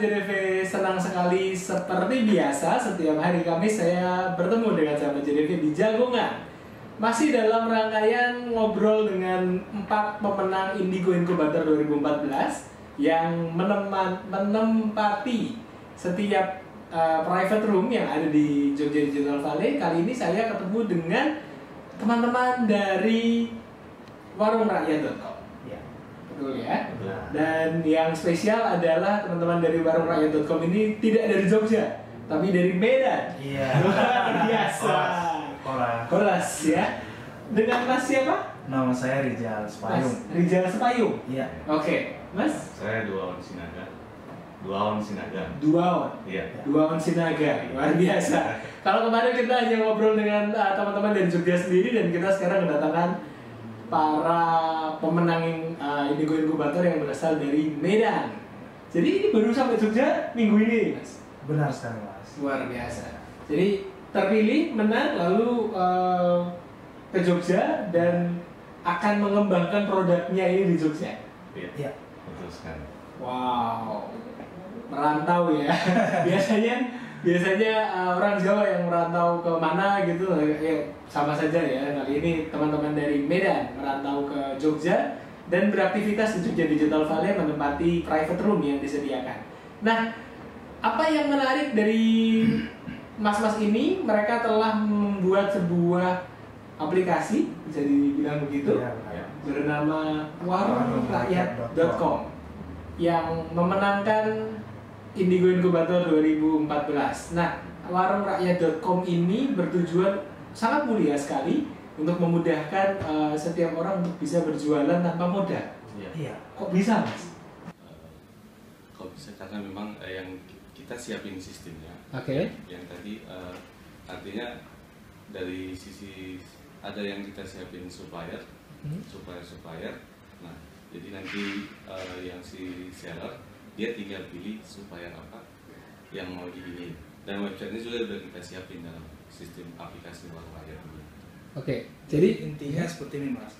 JDV, senang sekali seperti biasa setiap hari Kamis saya bertemu dengan sahabat JDV di Jagongan. Masih dalam rangkaian ngobrol dengan 4 pemenang Indigo Incubator 2014 yang menempati setiap private room yang ada di Jogja Digital Valley. Kali ini saya ketemu dengan teman-teman dari warungrakyat.com. Betul ya. Dan yang spesial adalah teman-teman dari warungrakyat.com ini tidak dari Jogja, tapi dari Medan. Iya. Luar biasa. Kolas ya. Dengan Mas siapa? Nama saya Rijal Sepayung. Mas Rijal Sepayung. Iya. Oke, Mas. Saya Duawan Sinaga. Duawan Sinaga. Duawan. Iya. Duawan Sinaga. Luar biasa. Kalau kemarin kita hanya ngobrol dengan teman-teman dari Jogja sendiri, dan kita sekarang kedatangan para pemenang Indigo Incubator yang berasal dari Medan. Jadi ini baru sampai Jogja minggu ini, Mas. Benar sekali, Mas. Luar biasa. Jadi terpilih, menang, lalu ke Jogja dan akan mengembangkan produknya ini di Jogja. Iya. Betul sekali. Wow, merantau ya. biasanya orang Jawa yang merantau ke mana gitu, ya sama saja ya. Kali ini teman-teman dari Medan merantau ke Jogja dan beraktivitas di Jogja Digital Valley menempati private room yang disediakan. Nah, apa yang menarik dari mas-mas ini? Mereka telah membuat sebuah aplikasi, bisa dibilang begitu, bernama warungrakyat.com yang memenangkan Indigo Incubator 2014. Nah, warungrakyat.com ini bertujuan sangat mulia sekali untuk memudahkan setiap orang untuk bisa berjualan tanpa modal. Iya. Kok bisa, Mas? Kok bisa, karena memang yang kita siapin sistemnya. Oke. Yang tadi artinya dari sisi ada yang kita siapin supplier. Nah, jadi nanti yang si seller dia tinggal pilih supplier apa yang mau diinin, dan websitenya juga sudah kita siapin dalam sistem aplikasi Warungrakyat ini. Oke, jadi Intinya seperti ini, Mas.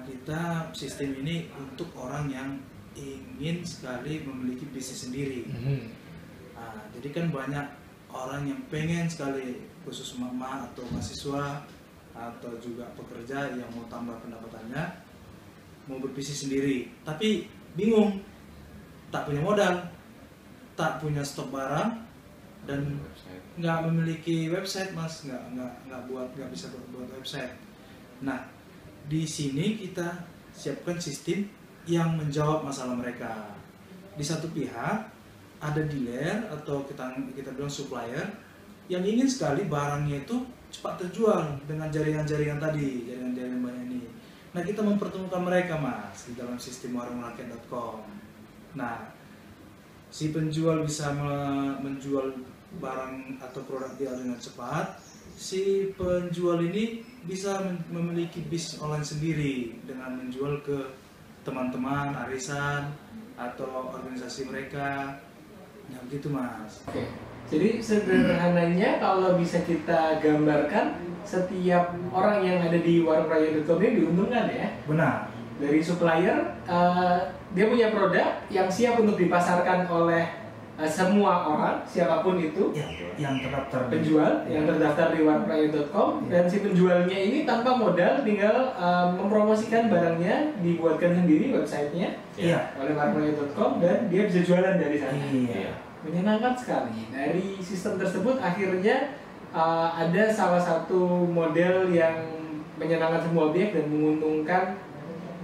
Kita sistem ini untuk orang yang ingin sekali memiliki bisnis sendiri. Jadi kan banyak orang yang pengen sekali, khusus mama atau mahasiswa atau juga pekerja yang mau tambah pendapatannya, mau berbisnis sendiri, tapi bingung, tak punya modal, tak punya stok barang, dan nggak memiliki website, Mas, nggak bisa buat website. Nah, di sini kita siapkan sistem yang menjawab masalah mereka. Di satu pihak ada dealer atau kita bilang supplier yang ingin sekali barangnya itu cepat terjual dengan jaringan-jaringan tadi, jaringan-jaringan banyak ini. Nah, kita mempertemukan mereka, Mas, di dalam sistem warungrakyat.com. Nah, si penjual bisa menjual barang atau produk dia dengan cepat. Si penjual ini bisa memiliki bisnis online sendiri dengan menjual ke teman-teman, arisan, atau organisasi mereka. Nah, begitu, Mas. Oke. Jadi sederhananya kalau bisa kita gambarkan, setiap orang yang ada di warungrakyat.com ini diuntungkan ya. Benar. Dari supplier, dia punya produk yang siap untuk dipasarkan oleh semua orang, siapapun itu, yang terdaftar penjual yang terdaftar di warungrakyat.com, dan si penjualnya ini tanpa modal tinggal mempromosikan barangnya, dibuatkan sendiri websitenya oleh warungrakyat.com, dan dia bisa jualan dari sana. Menyenangkan sekali. Dari sistem tersebut akhirnya ada salah satu model yang menyenangkan semua pihak dan menguntungkan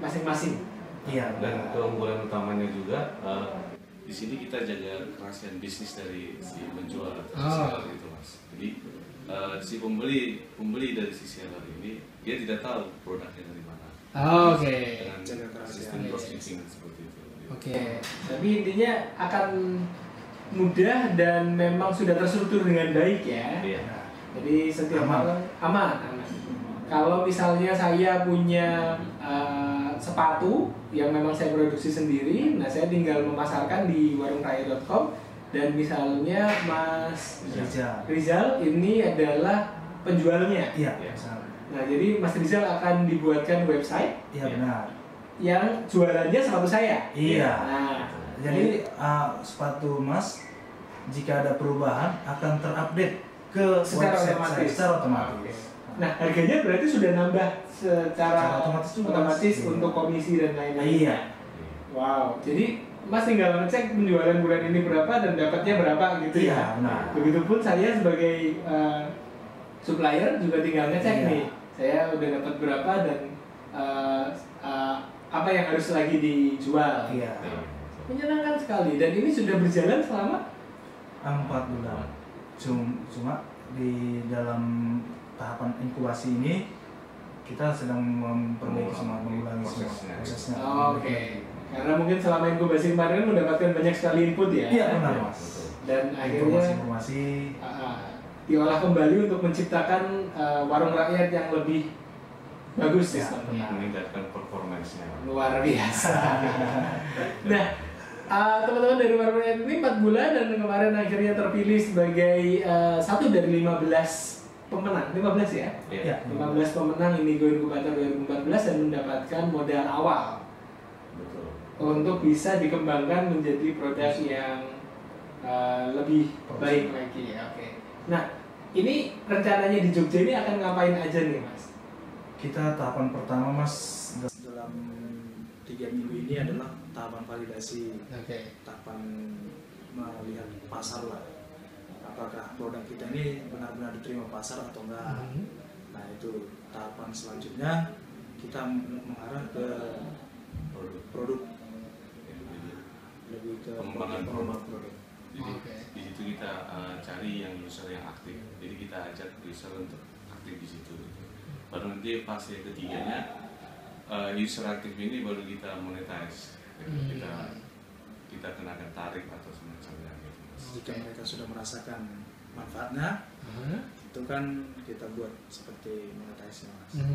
masing-masing. Dan keunggulan utamanya juga di sini kita jaga kerahasiaan bisnis dari si penjual atau seller itu, Mas. Jadi si pembeli dari si seller ini dia tidak tahu produknya dari mana. Oke. Dengan sistem dropshipping seperti itu. Oke. Tapi intinya akan mudah dan memang sudah terstruktur dengan baik ya. Jadi setiap orang aman. Kalau misalnya saya punya sepatu yang memang saya produksi sendiri, nah saya tinggal memasarkan di warungrakyat.com, dan misalnya Mas Rizal ini adalah penjualnya. Nah, jadi Mas Rizal akan dibuatkan website. Benar. Yang jualannya sepatu saya. Nah, Jadi sepatu Mas jika ada perubahan akan terupdate ke secara website otomatis. saya secara otomatis. Nah, harganya berarti sudah nambah secara otomatis juga, otomatis Mas. untuk komisi dan lain-lain. Iya. Wow, jadi Mas tinggal ngecek penjualan bulan ini berapa dan dapatnya berapa gitu Iya, ya. benar. Begitupun saya sebagai supplier juga tinggal ngecek Iya. nih, saya udah dapat berapa dan apa yang harus lagi dijual. Iya. Menyenangkan sekali dan ini sudah berjalan selama 4 bulan. Cuma di dalam tahapan inkubasi ini kita sedang memperbaiki semua, mengulangi semua prosesnya. Oke. Karena mungkin selama inkubasi kemarin mendapatkan banyak sekali input ya. Iya, benar, Mas. Dan akhirnya Informasi diolah kembali untuk menciptakan warung rakyat yang lebih bagus Ya, sistemnya. meningkatkan performance-nya. Luar biasa. Nah, teman-teman dari warung rakyat ini 4 bulan dan kemarin akhirnya terpilih sebagai satu dari 15 pemenang, 15 ya? Iya. 15 pemenang Indigo Incubator 2014 dan mendapatkan modal awal Betul. untuk bisa dikembangkan menjadi produk yang lebih baik lagi. Oke. Nah, ini rencananya di Jogja ini akan ngapain aja nih, Mas? Kita tahapan pertama, Mas, dalam 3 minggu ini adalah tahapan validasi. Oke. Tahapan melihat pasar lah. Apakah produk kita ini benar-benar diterima pasar atau enggak. Nah, itu tahapan selanjutnya kita mengarah ke produk lebih ke Pengembangan produk. Jadi Oke. di situ kita cari yang user yang aktif. Jadi kita ajak user untuk aktif di situ. Baru nanti fase ketiganya user aktif ini baru kita monetize. Jadi kita kenakan tarif atau semacamnya gitu. Jika mereka sudah merasakan manfaatnya, itu kan kita buat seperti monetize, Mas.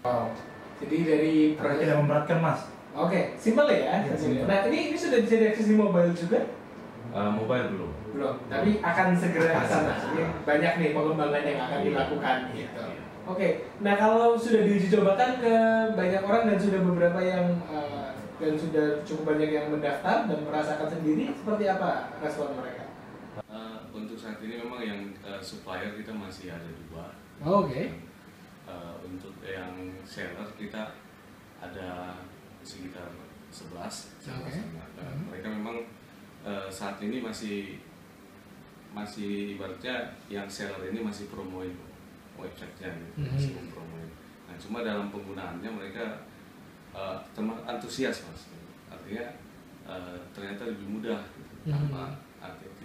Wow. Jadi dari Tapi tidak memberatkan, Mas. Oke, simpel ya. Iya, Simpel. simpel. Nah, ini sudah bisa diakses di mobile juga? Mobile belum. Belum, tapi akan segera ke sana. Ini banyak nih pengembangan yang akan dilakukan gitu. Oke, nah kalau sudah diuji cobakan ke banyak orang dan sudah beberapa yang dan sudah cukup banyak yang mendaftar dan merasakan sendiri, seperti apa respon mereka? Untuk saat ini memang yang supplier kita masih ada 2. Oke. Untuk yang seller kita ada sekitar 11. Oke. Mereka memang saat ini masih ibaratnya yang seller ini masih promoin websitenya gitu, masih mempromoin. Nah, cuma dalam penggunaannya mereka antusias, Mas. Artinya ternyata lebih mudah gitu.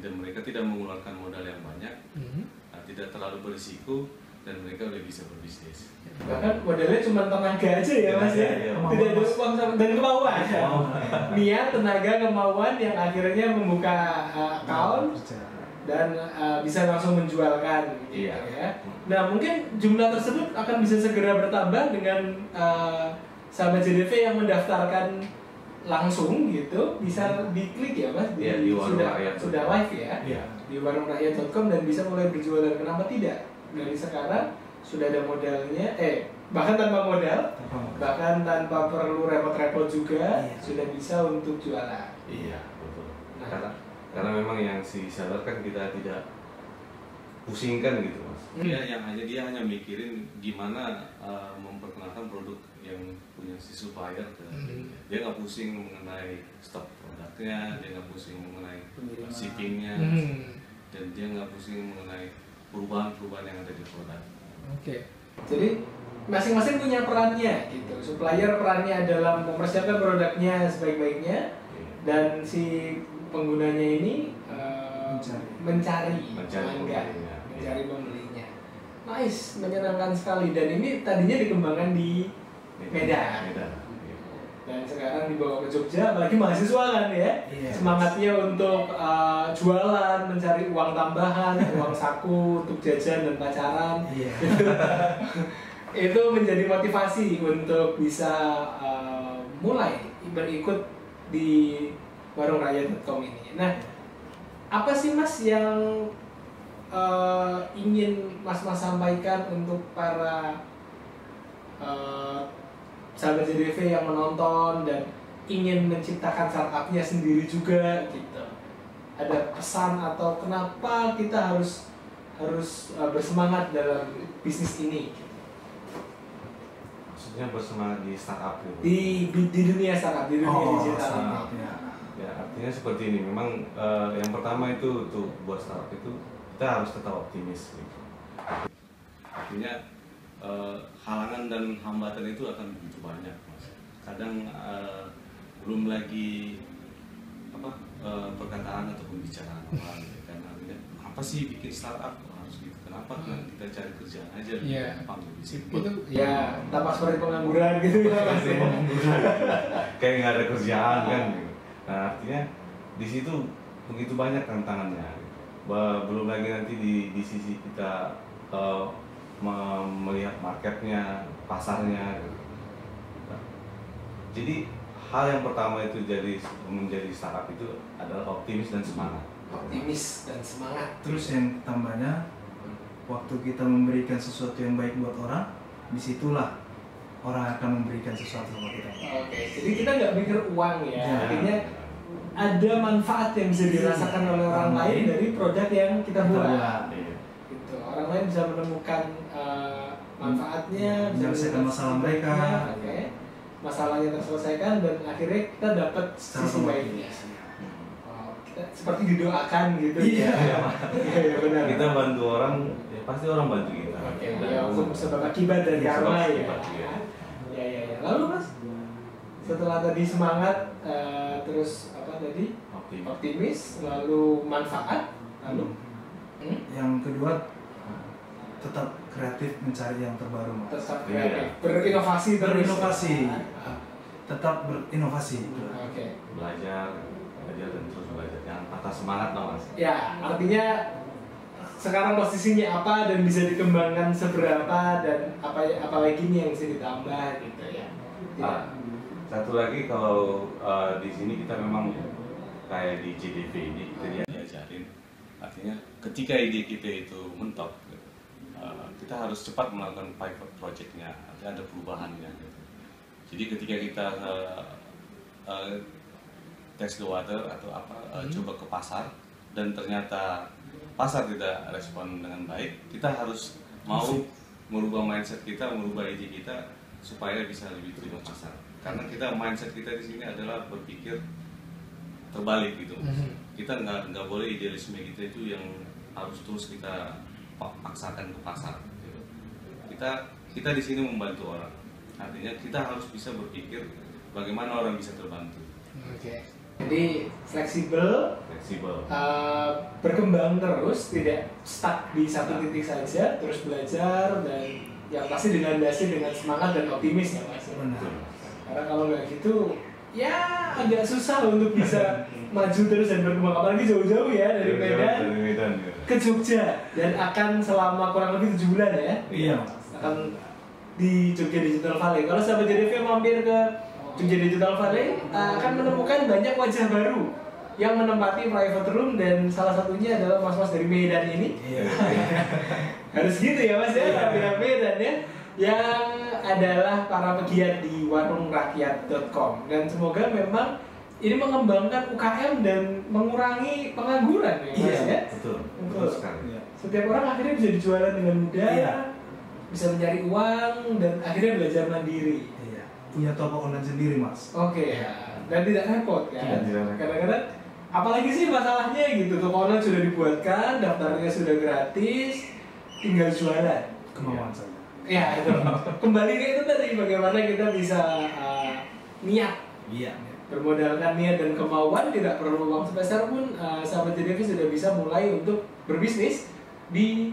Mereka tidak mengeluarkan modal yang banyak, tidak terlalu berisiko, dan mereka udah bisa berbisnis. Bahkan modalnya cuma tenaga aja ya Mas ya, Iya. tidak ada uang dan kemauan. Niat, tenaga, kemauan yang akhirnya membuka account dan bisa langsung menjualkan gitu Iya. ya. Nah, mungkin jumlah tersebut akan bisa segera bertambah dengan sahabat JDV yang mendaftarkan langsung gitu, bisa diklik ya Mas, Iya, di Warung Rakyat. sudah live ya, Iya. di warungrakyat.com dan bisa mulai berjualan. Kenapa tidak? Dari sekarang sudah ada modalnya, bahkan tanpa modal, bahkan tanpa perlu repot-repot juga, Iya. sudah bisa untuk jualan. Iya, betul. Nah. Karena memang yang si seller kan kita tidak pusingkan gitu, Mas. Dia hanya mikirin gimana memperkenalkan produk yang punya si supplier ke dia nggak pusing mengenai stok produknya, dia nggak pusing mengenai Pengiriman. shippingnya, dan dia nggak pusing mengenai perubahan-perubahan yang ada di produk. Oke. Jadi masing-masing punya perannya gitu. Supplier perannya dalam mempersiapkan produknya sebaik-baiknya dan si penggunanya ini mencari pelanggan, mencari pembelinya. Nice, menyenangkan sekali dan ini tadinya dikembangkan di Medan. Dan sekarang dibawa ke Jogja, apalagi mahasiswa kan ya, semangatnya untuk jualan, mencari uang tambahan, uang saku untuk jajan dan pacaran. Itu menjadi motivasi untuk bisa mulai berikut di warungrakyat.com ini. Nah, apa sih Mas yang ingin Mas sampaikan untuk para sahabat JDV yang menonton dan ingin menciptakan startupnya sendiri juga gitu? Ada pesan atau kenapa kita harus bersemangat dalam bisnis ini? Maksudnya bersemangat di startup gitu. Di dunia startup, di dunia digital ini. Ya, artinya seperti ini. Memang yang pertama itu untuk buat startup itu kita harus tetap optimis gitu. Artinya halangan dan hambatan itu akan begitu banyak, Mas. Kadang belum lagi perkataan atau pembicaraan orang gitu kan. Artinya apa sih bikin startup harus gitu? Kenapa kita cari kerjaan aja lebih gampang, lebih simpel. Itu ya tampak seperti pengangguran gitu ya Mas. Kayak nggak ada kerjaan kan gitu. Nah, artinya di situ begitu banyak tantangannya. Belum lagi nanti di sisi kita melihat marketnya, pasarnya gitu. Nah, jadi hal yang pertama itu menjadi startup itu adalah optimis dan semangat. Optimis dan semangat. Terus yang tambahnya, waktu kita memberikan sesuatu yang baik buat orang, disitulah orang akan memberikan sesuatu sama kita. Oke, jadi kita nggak mikir uang ya. Ya. Artinya ada manfaat yang bisa dirasakan oleh orang lain dari produk yang kita buat. Gitu. Orang lain bisa menemukan manfaatnya, menyelesaikan masalah mereka. Oke. Masalahnya terselesaikan dan akhirnya kita dapat sisi baiknya. Kita seperti didoakan gitu. Iya. Iya benar. Kita bantu orang, ya pasti orang bantu kita. Oke, ya hukum sebab akibat dan karma ya. Ya. Lalu Mas, setelah tadi semangat, terus apa tadi? Optimis, lalu manfaat, lalu yang kedua tetap kreatif mencari yang terbaru, Mas. tetap kreatif, berinovasi terus. Berinovasi. Tetap berinovasi. Oke. Belajar dan terus belajar. Jangan patah semangat dong, Mas. Ya, artinya sekarang posisinya apa dan bisa dikembangkan seberapa dan apalagi nih yang bisa ditambah gitu ya. Satu lagi kalau di sini kita memang kayak di JDV ini kita diajarin, artinya ketika ide kita itu mentok, kita harus cepat melakukan pivot projectnya, artinya ada perubahannya. Gitu. Jadi ketika kita test the water atau coba ke pasar dan ternyata pasar tidak respon dengan baik, kita harus mau merubah mindset kita, merubah ide kita supaya bisa lebih terima pasar. Karena kita mindset kita di sini adalah berpikir terbalik gitu. Kita nggak boleh idealisme kita itu yang harus terus kita paksakan ke pasar. Gitu. Kita di sini membantu orang. Artinya kita harus bisa berpikir bagaimana orang bisa terbantu. Oke. Jadi fleksibel, berkembang terus, tidak stuck di satu titik saja, terus belajar dan yang pasti dilandasi dengan semangat dan optimis ya Mas. Benar. Karena kalau nggak gitu, ya agak susah untuk bisa maju terus dan berkembang. Apalagi jauh-jauh ya dari Medan ke Jogja dan akan selama kurang lebih 7 bulan ya. Iya, Mas. Akan di Jogja Digital Valley. Kalau sahabat JDV mampir ke Jogja Digital Valley akan menemukan banyak wajah baru yang menempati private room dan salah satunya adalah mas-mas dari Medan ini. Iya. Harus gitu ya Mas ya, pihak Medan ya. Yang adalah para pegiat di warungrakyat.com dan semoga memang ini mengembangkan UKM dan mengurangi pengangguran ya Mas ya. Betul sekali. Setiap orang akhirnya bisa dijualan dengan mudah, bisa mencari uang dan akhirnya belajar mandiri. Iya. Punya toko online sendiri, Mas. Oke, dan tidak repot kan? Kadang-kadang apalagi sih masalahnya gitu, toko online sudah dibuatkan, daftarnya sudah gratis, tinggal jualan. Kemauan saja. Ya itu, kembali ke itu tadi, bagaimana kita bisa niat. Iya. Bermodalkan niat dan kemauan, tidak perlu uang sebesar pun, sahabat JDV sudah bisa mulai untuk berbisnis di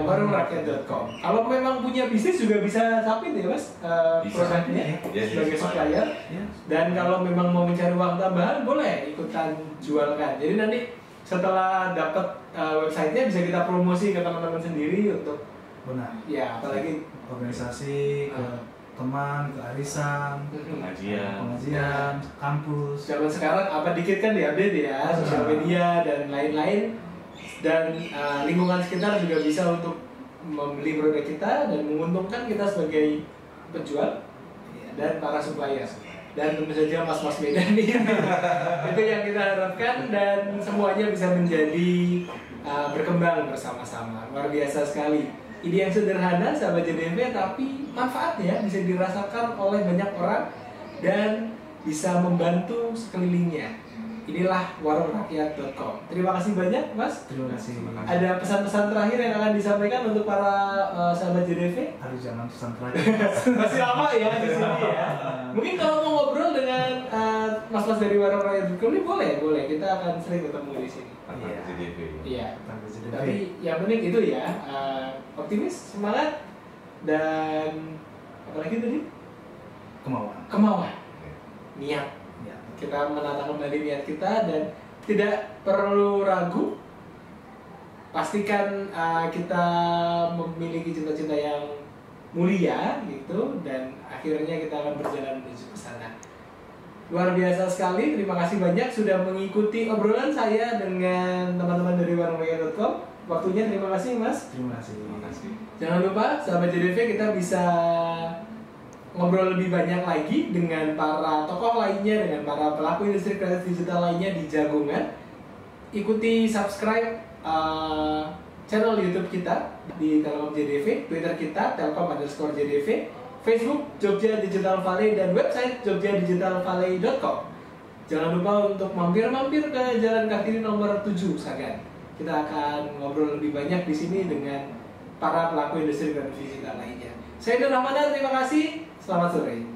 warungrakyat.com. Kalau memang punya bisnis juga bisa sapit ya Mas, produknya sebagai supplier. Dan kalau memang mau mencari uang tambahan boleh ikutan jualkan. Jadi nanti setelah dapat websitenya bisa kita promosi ke teman-teman sendiri untuk ya apalagi organisasi, ke teman, ke arisan, pengajian, kampus. Zaman sekarang apa dikit kan diupdate ya, sosial media dan lain-lain. Dan lingkungan sekitar juga bisa untuk membeli produk kita dan menguntungkan kita sebagai penjual dan para supplier. dan tentu saja mas-mas Medan ini. Itu yang kita harapkan dan semuanya bisa menjadi berkembang bersama-sama. Luar biasa sekali. Ide yang sederhana sahabat JDV tapi manfaatnya bisa dirasakan oleh banyak orang dan bisa membantu sekelilingnya. Inilah warungrakyat.com. Terima kasih banyak, Mas. Terima kasih. Ada pesan-pesan terakhir yang akan disampaikan untuk para sahabat JDV? Aduh, jangan pesan terakhir. Masih lama ya di sini ya. Mungkin kalau mau ngobrol dengan mas-mas dari warungrakyat.com ini boleh. Kita akan sering ketemu di sini. Iya. JDV. Iya. Tapi yang penting itu ya, optimis, semangat, dan apalagi tadi? Kemauan. Niat. Ya. Kita menata kembali niat kita dan tidak perlu ragu. Pastikan kita memiliki cita-cita yang mulia gitu dan akhirnya kita akan berjalan menuju ke sana. Luar biasa sekali, terima kasih banyak sudah mengikuti obrolan saya dengan teman-teman dari warungrakyat.com. Waktunya terima kasih Mas. Terima kasih. Jangan lupa sahabat JDV kita bisa ngobrol lebih banyak lagi dengan para tokoh lainnya, dengan para pelaku industri kreatif digital lainnya di Jagungan. Ikuti subscribe channel YouTube kita di Telkom JDV, Twitter kita Telkom_JDV, Facebook Jogja Digital Valley, dan website jogjadigitalvalley.com. Jangan lupa untuk mampir-mampir ke Jalan Kartini nomor 7 Sagan. Kita akan ngobrol lebih banyak di sini dengan para pelaku industri kreatif digital lainnya. Saya Nur Rahmadan, terima kasih. Selamat sore.